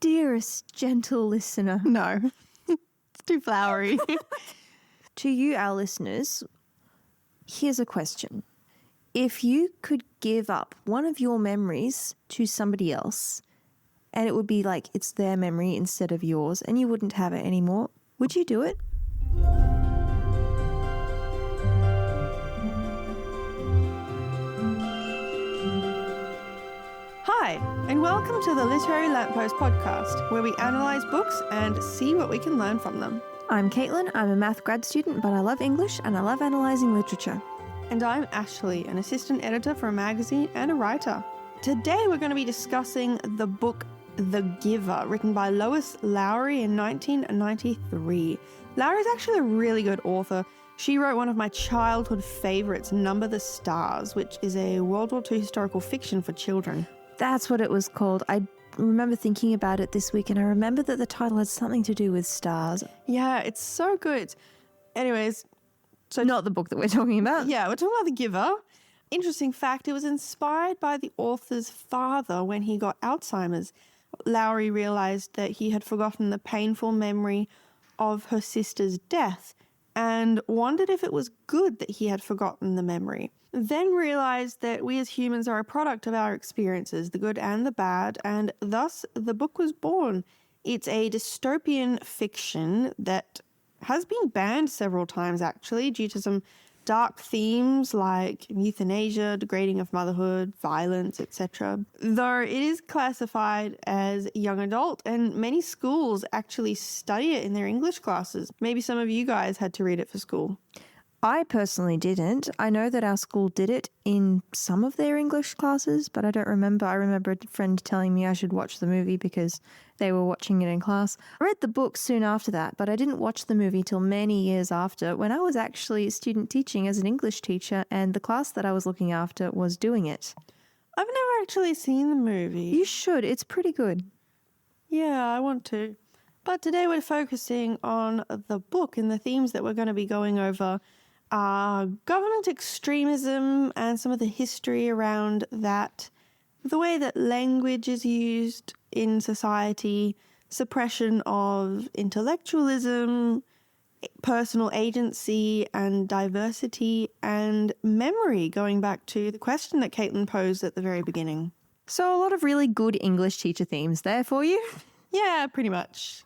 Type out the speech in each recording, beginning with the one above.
dearest, gentle listener. No, it's too flowery. To you, our listeners, here's a question. If you could give up one of your memories to somebody else, and it would be like it's their memory instead of yours, and you wouldn't have it anymore, would you do it? Hi, and welcome to the Literary Lamppost podcast, where we analyse books and see what we can learn from them. I'm Caitlin. I'm a math grad student, but I love English and I love analysing literature. And I'm Ashley, an assistant editor for a magazine and a writer. Today we're going to be discussing the book The Giver, written by Lois Lowry in 1993. Lowry's actually a really good author. She wrote one of my childhood favourites, Number the Stars, which is a World War II historical fiction for children. That's what it was called. I remember thinking about it this week, and I remember that the title had something to do with stars. Yeah, it's so good. Anyways, so Not the book that we're talking about. yeah, we're talking about The Giver. Interesting fact, it was inspired by the author's father when he got Alzheimer's. Lowry realised that he had forgotten the painful memory of her sister's death and wondered if it was good that he had forgotten the memory. Then realised that we as humans are a product of our experiences, the good and the bad, and thus the book was born. It's a dystopian fiction that has been banned several times, actually, due to some dark themes like euthanasia, degrading of motherhood, violence, etc. Though it is classified as young adult, and many schools actually study it in their English classes. Maybe some of you guys had to read it for school. I personally didn't. I know that our school did it in some of their English classes, but I don't remember. I remember a friend telling me I should watch the movie because they were watching it in class. I read the book soon after that, but I didn't watch the movie till many years after, when I was actually student teaching as an English teacher, and the class that I was looking after was doing it. I've never actually seen the movie. You should. It's pretty good. Yeah, I want to. But today we're focusing on the book, and the themes that we're going to be going over are government extremism and some of the history around that, the way that language is used in society, suppression of intellectualism, personal agency and diversity, and memory, going back to the question that Caitlin posed at the very beginning. So a lot of really good English teacher themes there for you. Yeah, pretty much.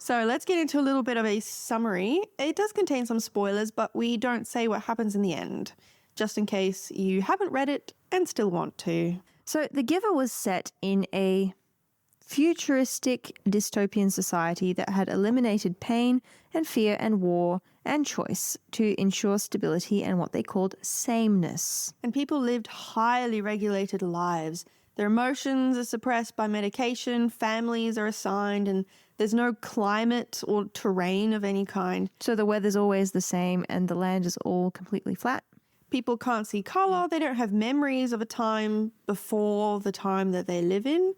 So let's get into a little bit of a summary. It does contain some spoilers, but we don't say what happens in the end, just in case you haven't read it and still want to. So The Giver was set in a futuristic dystopian society that had eliminated pain and fear and war and choice to ensure stability and what they called sameness. And people lived highly regulated lives. Their emotions are suppressed by medication, families are assigned, and there's no climate or terrain of any kind. So the weather's always the same and the land is all completely flat. People can't see colour, they don't have memories of a time before the time that they live in.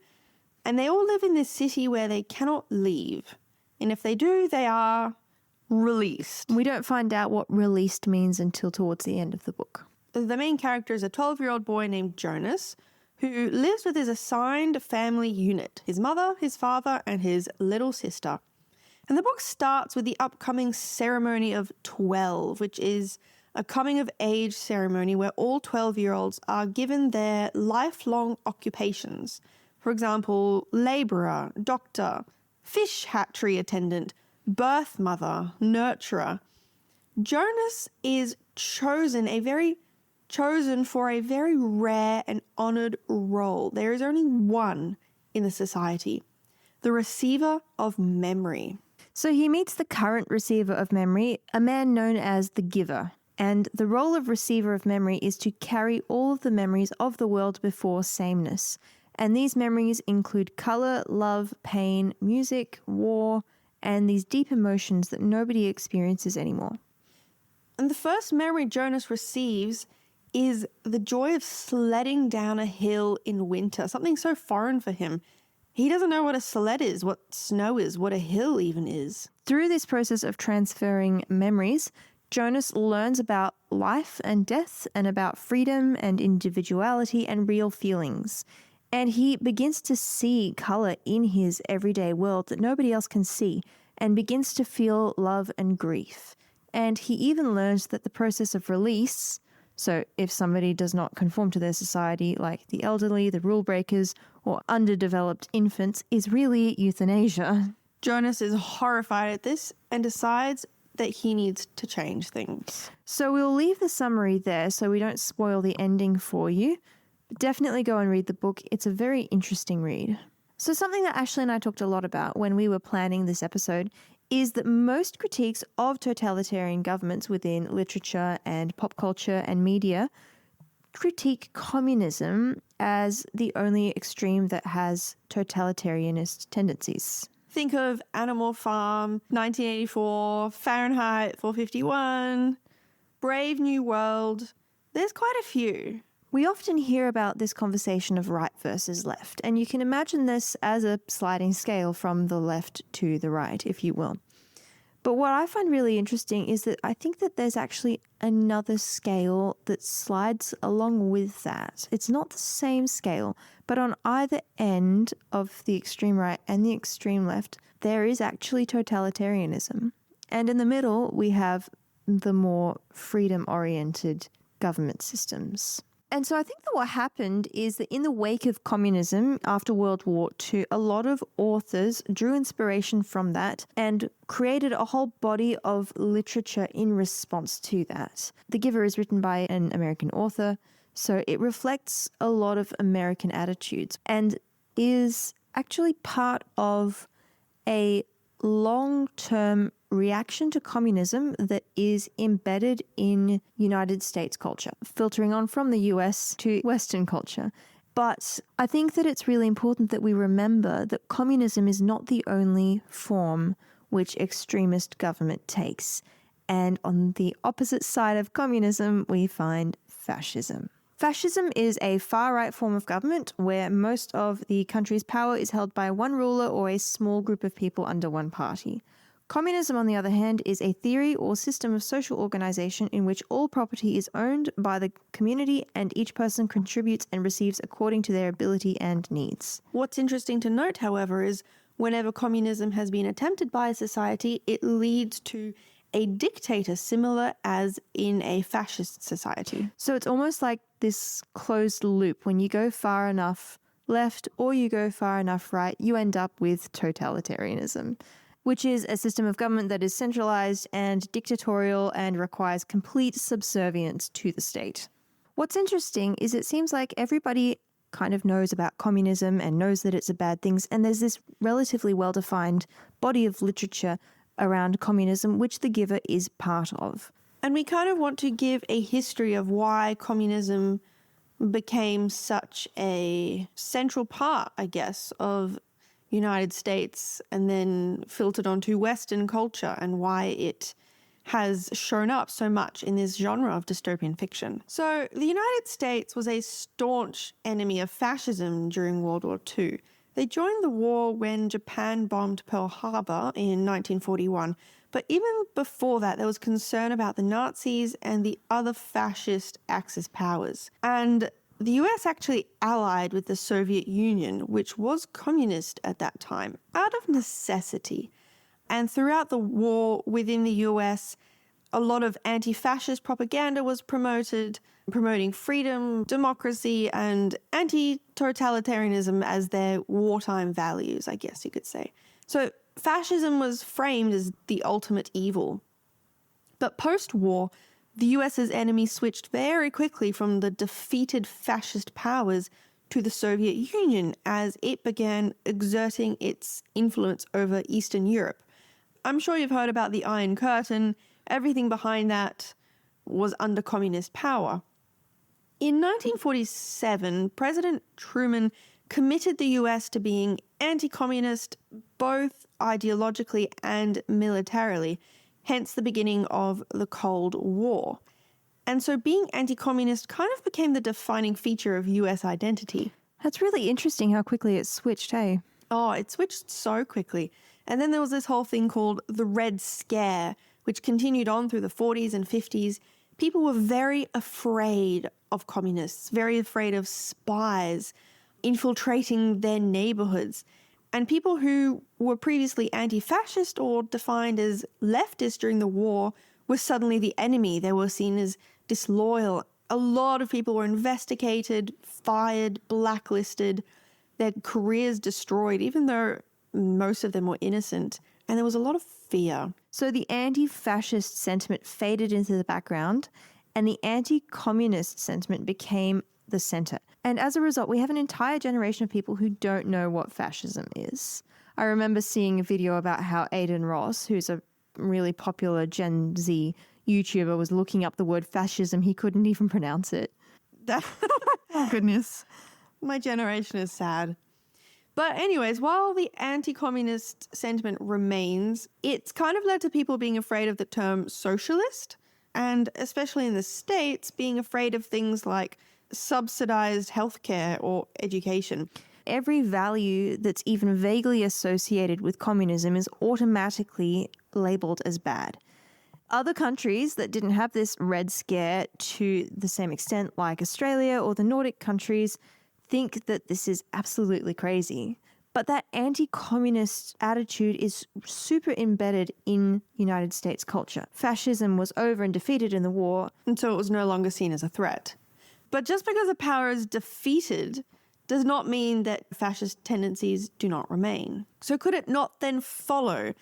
And they all live in this city where they cannot leave. And if they do, they are released. We don't find out what released means until towards the end of the book. The main character is a 12-year-old boy named Jonas, who lives with his assigned family unit, his mother, his father, and his little sister. And the book starts with the upcoming ceremony of 12, which is a coming-of-age ceremony where all 12-year-olds are given their lifelong occupations. For example, labourer, doctor, fish hatchery attendant, birth mother, nurturer. Jonas is chosen for a very rare and honoured role. There is only one in the society, the receiver of memory. So he meets the current receiver of memory, a man known as the Giver. And the role of receiver of memory is to carry all of the memories of the world before sameness. And these memories include colour, love, pain, music, war, and these deep emotions that nobody experiences anymore. And the first memory Jonas receives is the joy of sledding down a hill in winter, something so foreign for him. He doesn't know what a sled is, what snow is, what a hill even is. Through this process of transferring memories, Jonas learns about life and death and about freedom and individuality and real feelings. And he begins to see color in his everyday world that nobody else can see, and begins to feel love and grief. And he even learns that the process of release, so if somebody does not conform to their society, like the elderly, the rule breakers, or underdeveloped infants, is really euthanasia. Jonas is horrified at this and decides that he needs to change things. So we'll leave the summary there so we don't spoil the ending for you. But definitely go and read the book. It's a very interesting read. So something that Ashley and I talked a lot about when we were planning this episode is that most critiques of totalitarian governments within literature and pop culture and media critique communism as the only extreme that has totalitarianist tendencies. Think of Animal Farm, 1984, Fahrenheit 451, Brave New World. There's quite a few. We often hear about this conversation of right versus left, and you can imagine this as a sliding scale from the left to the right, if you will. But what I find really interesting is that I think that there's actually another scale that slides along with that. It's not the same scale, but on either end of the extreme right and the extreme left, there is actually totalitarianism. And in the middle, we have the more freedom-oriented government systems. And so I think that what happened is that in the wake of communism after World War II, a lot of authors drew inspiration from that and created a whole body of literature in response to that. The Giver is written by an American author, so it reflects a lot of American attitudes and is actually part of a long-term reaction to communism that is embedded in United States culture, filtering on from the US to Western culture. But I think that it's really important that we remember that communism is not the only form which extremist government takes. And on the opposite side of communism, we find fascism. Fascism is a far-right form of government where most of the country's power is held by one ruler or a small group of people under one party. Communism, on the other hand, is a theory or system of social organization in which all property is owned by the community and each person contributes and receives according to their ability and needs. What's interesting to note, however, is whenever communism has been attempted by a society, it leads to a dictator similar as in a fascist society. So it's almost like this closed loop. When you go far enough left or you go far enough right, you end up with totalitarianism, which is a system of government that is centralized and dictatorial and requires complete subservience to the state. What's interesting is it seems like everybody kind of knows about communism and knows that it's a bad thing, and there's this relatively well-defined body of literature around communism, which The Giver is part of. And we kind of want to give a history of why communism became such a central part, I guess, of United States and then filtered onto Western culture and why it has shown up so much in this genre of dystopian fiction. So the United States was a staunch enemy of fascism during World War II. They joined the war when Japan bombed Pearl Harbor in 1941. But even before that, there was concern about the Nazis and the other fascist Axis powers. And the US actually allied with the Soviet Union, which was communist at that time, out of necessity. And throughout the war within the US, a lot of anti-fascist propaganda was promoted, promoting freedom, democracy, and anti-totalitarianism as their wartime values, I guess you could say. So fascism was framed as the ultimate evil. But post-war, the US's enemy switched very quickly from the defeated fascist powers to the Soviet Union as it began exerting its influence over Eastern Europe. I'm sure you've heard about the Iron Curtain. Everything behind that was under communist power. In 1947, President Truman committed the US to being anti-communist both ideologically and militarily, hence the beginning of the Cold War. And so being anti-communist kind of became the defining feature of US identity. That's really interesting how quickly it switched, hey? Oh, it switched so quickly. And then there was this whole thing called the Red Scare, which continued on through the 40s and 50s. People were very afraid of communists, very afraid of spies. infiltrating their neighborhoods. And people who were previously anti-fascist or defined as leftist during the war were suddenly the enemy. They were seen as disloyal. A lot of people were investigated, fired, blacklisted, their careers destroyed, even though most of them were innocent. And there was a lot of fear. So the anti-fascist sentiment faded into the background and the anti-communist sentiment became the center. And as a result, we have an entire generation of people who don't know what fascism is. I remember seeing a video about how Aidan Ross, who's a really popular Gen Z YouTuber, was looking up the word fascism. He couldn't even pronounce it. Oh, goodness. My generation is sad. But anyways, while the anti-communist sentiment remains, it's kind of led to people being afraid of the term socialist, and especially in the States, being afraid of things like subsidized healthcare or education. Every value that's even vaguely associated with communism is automatically labeled as bad. Other countries that didn't have this Red Scare to the same extent, like Australia or the Nordic countries, think that this is absolutely crazy. But that anti-communist attitude is super embedded in United States culture. Fascism was over and defeated in the war. And so it was no longer seen as a threat. But just because a power is defeated does not mean that fascist tendencies do not remain. So could it not then follow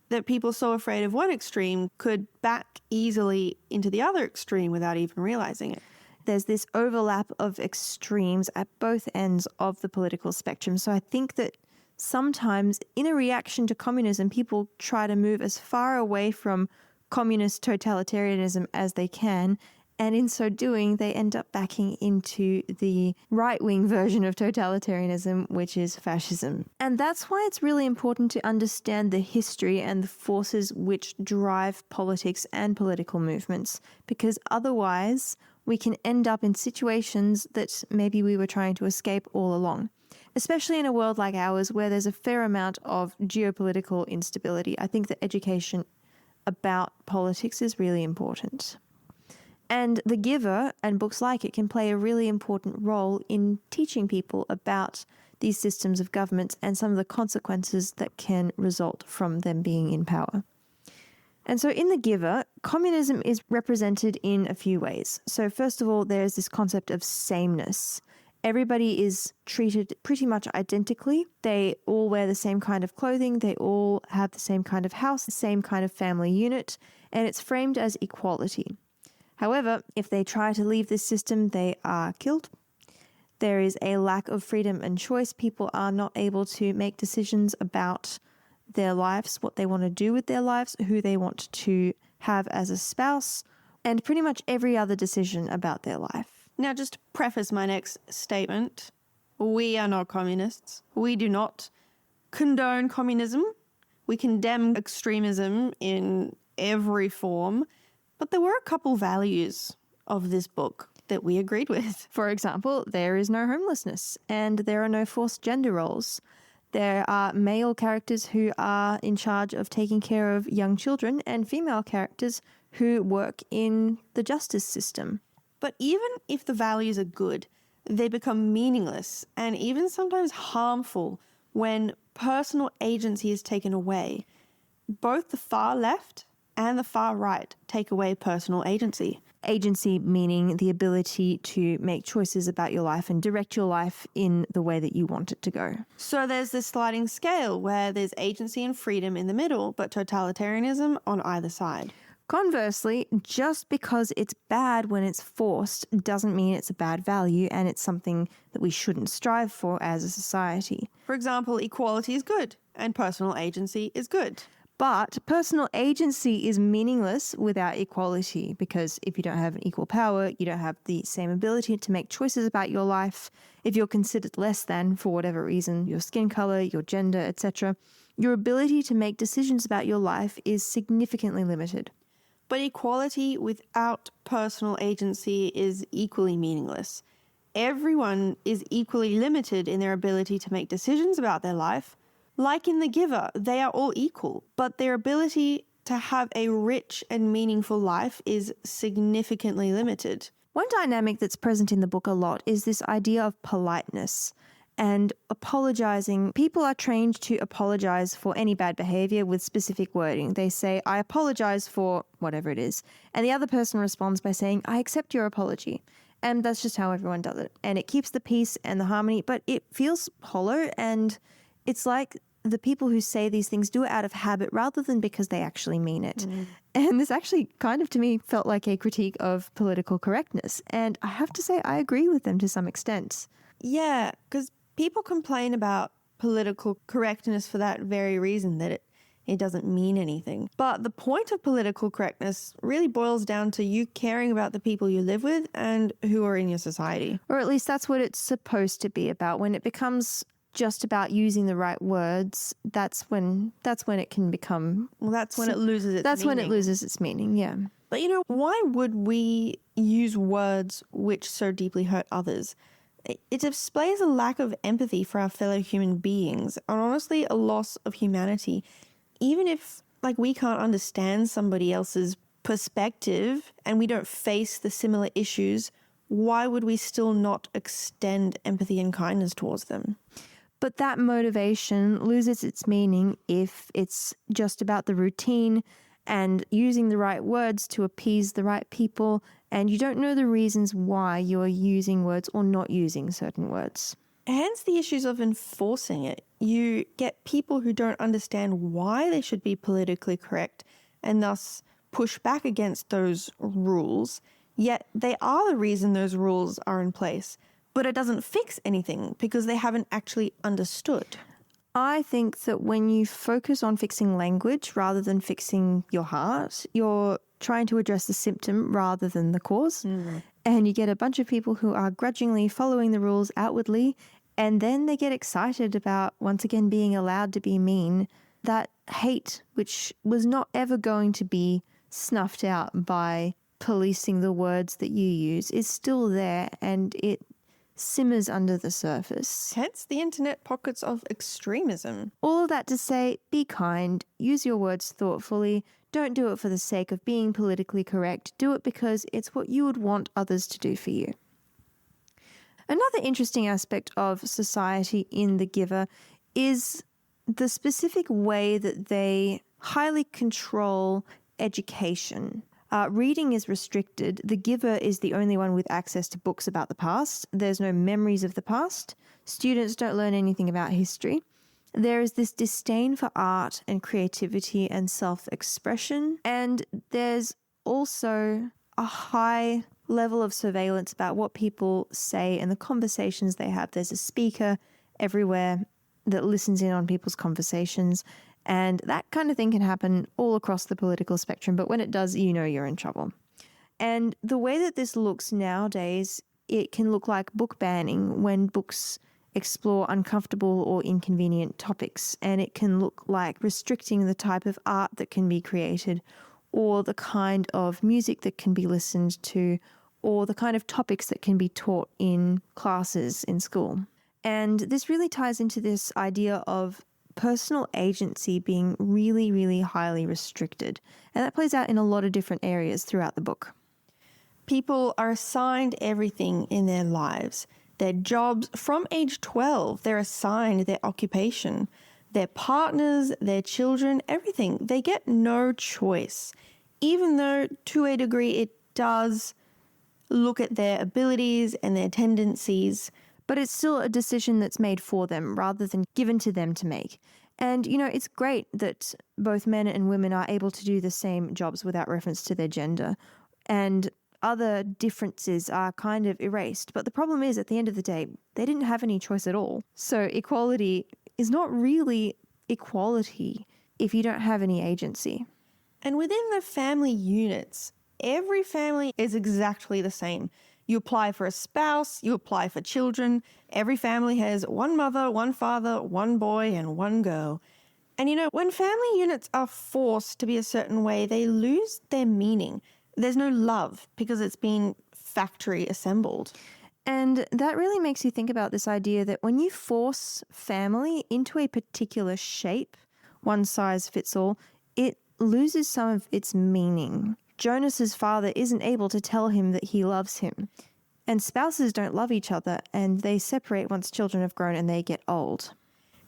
that people so afraid of one extreme could back easily into the other extreme without even realizing it? There's this overlap of extremes at both ends of the political spectrum. So I think that sometimes in a reaction to communism, people try to move as far away from communist totalitarianism as they can. And in so doing, they end up backing into the right-wing version of totalitarianism, which is fascism. And that's why it's really important to understand the history and the forces which drive politics and political movements, because otherwise we can end up in situations that maybe we were trying to escape all along. Especially in a world like ours where there's a fair amount of geopolitical instability. I think that education about politics is really important. And The Giver and books like it can play a really important role in teaching people about these systems of government and some of the consequences that can result from them being in power. And so in The Giver, communism is represented in a few ways. So first of all, there's this concept of sameness. Everybody is treated pretty much identically. They all wear the same kind of clothing. They all have the same kind of house, the same kind of family unit, and it's framed as equality. However, if they try to leave this system, they are killed. There is a lack of freedom and choice. People are not able to make decisions about their lives, what they want to do with their lives, who they want to have as a spouse, and pretty much every other decision about their life. Now, just to preface my next statement, we are not communists. We do not condone communism. We condemn extremism in every form. But there were a couple values of this book that we agreed with. For example, there is no homelessness and there are no forced gender roles. There are male characters who are in charge of taking care of young children and female characters who work in the justice system. But even if the values are good, they become meaningless and even sometimes harmful when personal agency is taken away. Both the far left and the far right take away personal agency. Agency meaning the ability to make choices about your life and direct your life in the way that you want it to go. So there's this sliding scale where there's agency and freedom in the middle, but totalitarianism on either side. Conversely, just because it's bad when it's forced doesn't mean it's a bad value and it's something that we shouldn't strive for as a society. For example, equality is good and personal agency is good. But personal agency is meaningless without equality, because if you don't have an equal power, you don't have the same ability to make choices about your life. If you're considered less than, for whatever reason, your skin color, your gender, etc., your ability to make decisions about your life is significantly limited. But equality without personal agency is equally meaningless. Everyone is equally limited in their ability to make decisions about their life. Like in The Giver, they are all equal, but their ability to have a rich and meaningful life is significantly limited. One dynamic that's present in the book a lot is this idea of politeness. and apologizing. People are trained to apologize for any bad behavior with specific wording. They say, I apologize for whatever it is. And the other person responds by saying, I accept your apology. And that's just how everyone does it. And it keeps the peace and the harmony, but it feels hollow. And it's like the people who say these things do it out of habit rather than because they actually mean it. And this actually kind of to me felt like a critique of political correctness. And I have to say, I agree with them to some extent. Yeah, because people complain about political correctness for that very reason, that it doesn't mean anything. But the point of political correctness really boils down to you caring about the people you live with and who are in your society. Or at least that's what it's supposed to be about. When it becomes just about using the right words, that's when it can become... Well, that's when it loses its meaning. That's when it loses its meaning, yeah. But why would we use words which so deeply hurt others? It displays a lack of empathy for our fellow human beings and honestly a loss of humanity. Even if we can't understand somebody else's perspective and we don't face the similar issues, why would we still not extend empathy and kindness towards them? But that motivation loses its meaning if it's just about the routine and using the right words to appease the right people, and you don't know the reasons why you're using words or not using certain words. Hence the issues of enforcing it. You get people who don't understand why they should be politically correct and thus push back against those rules, yet they are the reason those rules are in place. But it doesn't fix anything because they haven't actually understood. I think that when you focus on fixing language rather than fixing your heart, you're trying to address the symptom rather than the cause. And you get a bunch of people who are grudgingly following the rules outwardly, and then they get excited about, once again, being allowed to be mean. That hate, which was not ever going to be snuffed out by policing the words that you use, is still there, and it simmers under the surface. Hence the internet pockets of extremism. All of that to say, be kind, use your words thoughtfully, don't do it for the sake of being politically correct, do it because it's what you would want others to do for you. Another interesting aspect of society in The Giver is the specific way that they highly control education. Reading is restricted. The Giver is the only one with access to books about the past. There's no memories of the past. Students don't learn anything about history. There is this disdain for art and creativity and self-expression. And there's also a high level of surveillance about what people say and the conversations they have. There's a speaker everywhere that listens in on people's conversations. And that kind of thing can happen all across the political spectrum, but when it does, you're in trouble. And the way that this looks nowadays, it can look like book banning when books explore uncomfortable or inconvenient topics, and it can look like restricting the type of art that can be created, or the kind of music that can be listened to, or the kind of topics that can be taught in classes in school. And this really ties into this idea of personal agency being really, really highly restricted. And that plays out in a lot of different areas throughout the book. People are assigned everything in their lives. Their jobs, from age 12, they're assigned their occupation, their partners, their children, everything. They get no choice, even though to a degree it does look at their abilities and their tendencies. But it's still a decision that's made for them rather than given to them to make. And, it's great that both men and women are able to do the same jobs without reference to their gender. And other differences are kind of erased. But the problem is, at the end of the day, they didn't have any choice at all. So equality is not really equality if you don't have any agency. And within the family units, every family is exactly the same. You apply for a spouse, you apply for children. Every family has one mother, one father, one boy, and one girl. And when family units are forced to be a certain way, they lose their meaning. There's no love because it's been factory assembled. And that really makes you think about this idea that when you force family into a particular shape, one size fits all, it loses some of its meaning. Jonas's father isn't able to tell him that he loves him. And spouses don't love each other, and they separate once children have grown and they get old.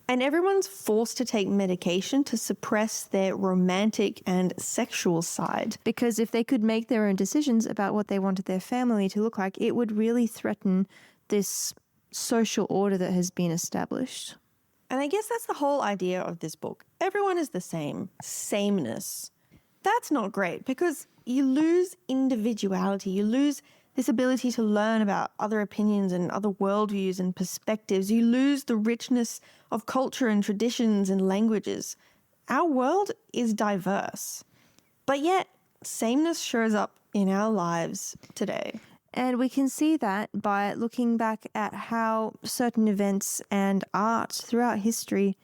And everyone's forced to take medication to suppress their romantic and sexual side. Because if they could make their own decisions about what they wanted their family to look like, it would really threaten this social order that has been established. And I guess that's the whole idea of this book. Everyone is the same. Sameness. That's not great because you lose individuality. You lose this ability to learn about other opinions and other worldviews and perspectives. You lose the richness of culture and traditions and languages. Our world is diverse. But yet, sameness shows up in our lives today. And we can see that by looking back at how certain events and art throughout history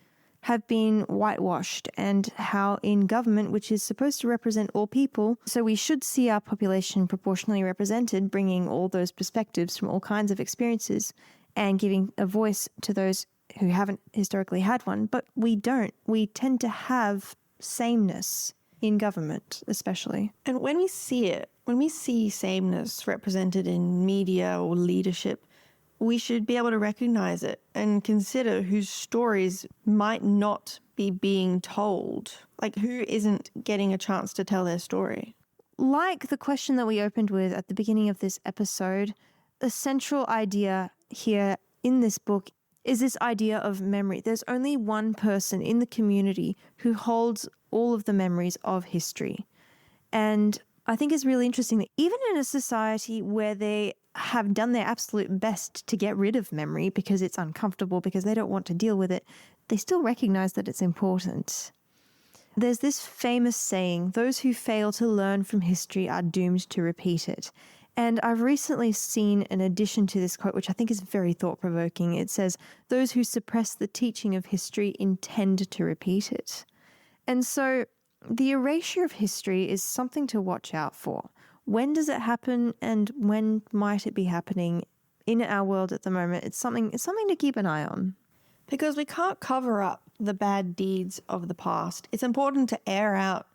have been whitewashed, and how in government, which is supposed to represent all people, so we should see our population proportionally represented, bringing all those perspectives from all kinds of experiences and giving a voice to those who haven't historically had one, but we don't. We tend to have sameness in government, especially. And when we see it, when we see sameness represented in media or leadership, we should be able to recognize it and consider whose stories might not be being told. Like, who isn't getting a chance to tell their story? Like the question that we opened with at the beginning of this episode, the central idea here in this book is this idea of memory. There's only one person in the community who holds all of the memories of history. And I think it's really interesting that even in a society where they have done their absolute best to get rid of memory because it's uncomfortable, because they don't want to deal with it, they still recognize that it's important. There's this famous saying, those who fail to learn from history are doomed to repeat it. And I've recently seen an addition to this quote, which I think is very thought-provoking. It says, those who suppress the teaching of history intend to repeat it. And so the erasure of history is something to watch out for. When does it happen, and when might it be happening in our world at the moment? It's something to keep an eye on. Because we can't cover up the bad deeds of the past. It's important to air out,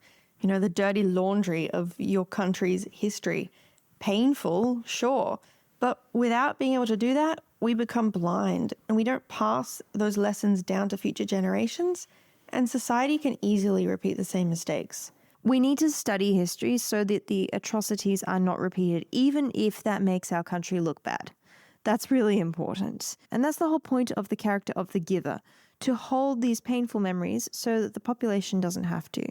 the dirty laundry of your country's history. Painful, sure, but without being able to do that, we become blind and we don't pass those lessons down to future generations, and society can easily repeat the same mistakes. We need to study history so that the atrocities are not repeated, even if that makes our country look bad. That's really important. And that's the whole point of the character of the giver, to hold these painful memories so that the population doesn't have to.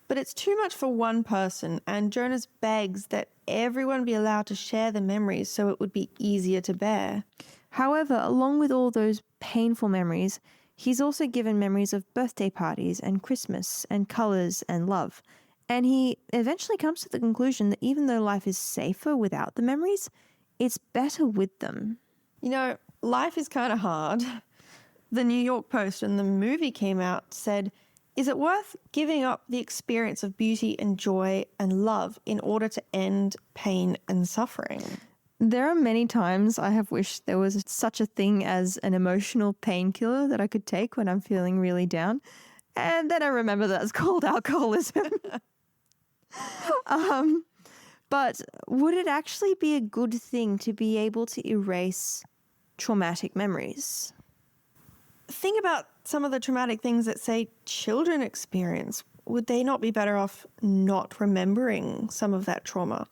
But it's too much for one person, and Jonas begs that everyone be allowed to share the memories so it would be easier to bear. However, along with all those painful memories, he's also given memories of birthday parties and Christmas and colours and love. And he eventually comes to the conclusion that even though life is safer without the memories, it's better with them. Life is kind of hard. The New York Post, when the movie came out, said, is it worth giving up the experience of beauty and joy and love in order to end pain and suffering? There are many times I have wished there was such a thing as an emotional painkiller that I could take when I'm feeling really down. And then I remember that it's called alcoholism. But would it actually be a good thing to be able to erase traumatic memories? Think about some of the traumatic things that, say, children experience. Would they not be better off not remembering some of that trauma?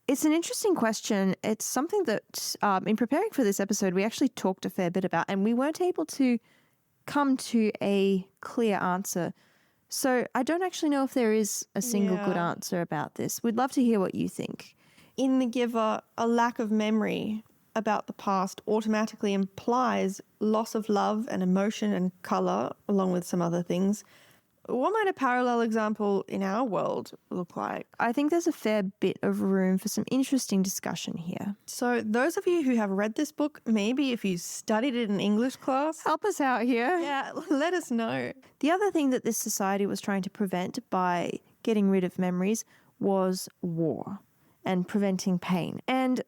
It's an interesting question. It's something that in preparing for this episode, we actually talked a fair bit about, and we weren't able to come to a clear answer. So I don't actually know if there is a single good answer about this. We'd love to hear what you think. In The Giver, a lack of memory about the past automatically implies loss of love and emotion and colour, along with some other things. What might a parallel example in our world look like? I think there's a fair bit of room for some interesting discussion here. So those of you who have read this book, maybe if you studied it in English class, help us out here. Yeah, let us know. The other thing that this society was trying to prevent by getting rid of memories was war and preventing pain. And,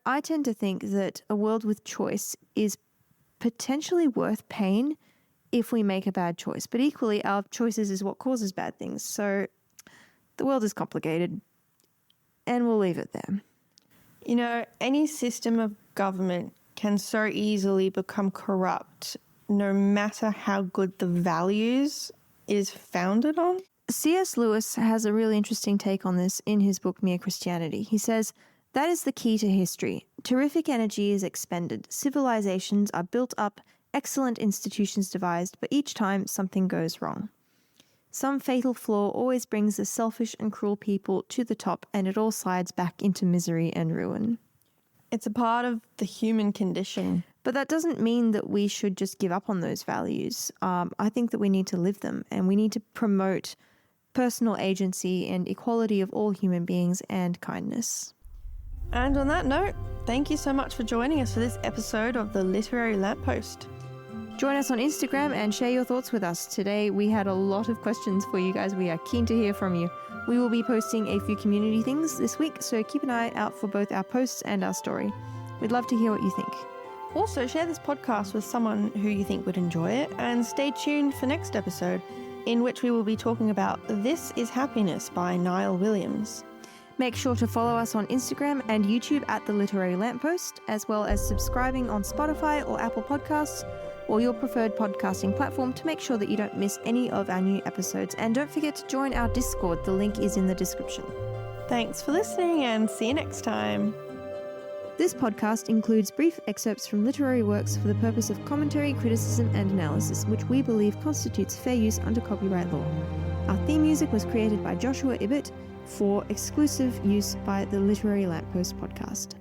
I tend to think that a world with choice is potentially worth pain if we make a bad choice. But equally, our choices is what causes bad things. So the world is complicated, and we'll leave it there. You know, any system of government can so easily become corrupt no matter how good the values is founded on. C.S. Lewis has a really interesting take on this in his book Mere Christianity. He says, "That is the key to history. Terrific energy is expended. Civilizations are built up, excellent institutions devised, but each time something goes wrong. Some fatal flaw always brings the selfish and cruel people to the top, and it all slides back into misery and ruin." It's a part of the human condition. But that doesn't mean that we should just give up on those values. I think that we need to live them, and we need to promote personal agency and equality of all human beings and kindness. And on that note, thank you so much for joining us for this episode of The Literary Lamppost. Join us on Instagram and share your thoughts with us. Today we had a lot of questions for you guys. We are keen to hear from you. We will be posting a few community things this week, so keep an eye out for both our posts and our story. We'd love to hear what you think. Also, share this podcast with someone who you think would enjoy it, and stay tuned for next episode, in which we will be talking about This Is Happiness by Niall Williams. Make sure to follow us on Instagram and YouTube at The Literary Lamppost, as well as subscribing on Spotify or Apple Podcasts, or your preferred podcasting platform, to make sure that you don't miss any of our new episodes. And don't forget to join our Discord. The link is in the description. Thanks for listening, and see you next time. This podcast includes brief excerpts from literary works for the purpose of commentary, criticism, and analysis, which we believe constitutes fair use under copyright law. Our theme music was created by Joshua Ibbott for exclusive use by the Literary Lamppost podcast.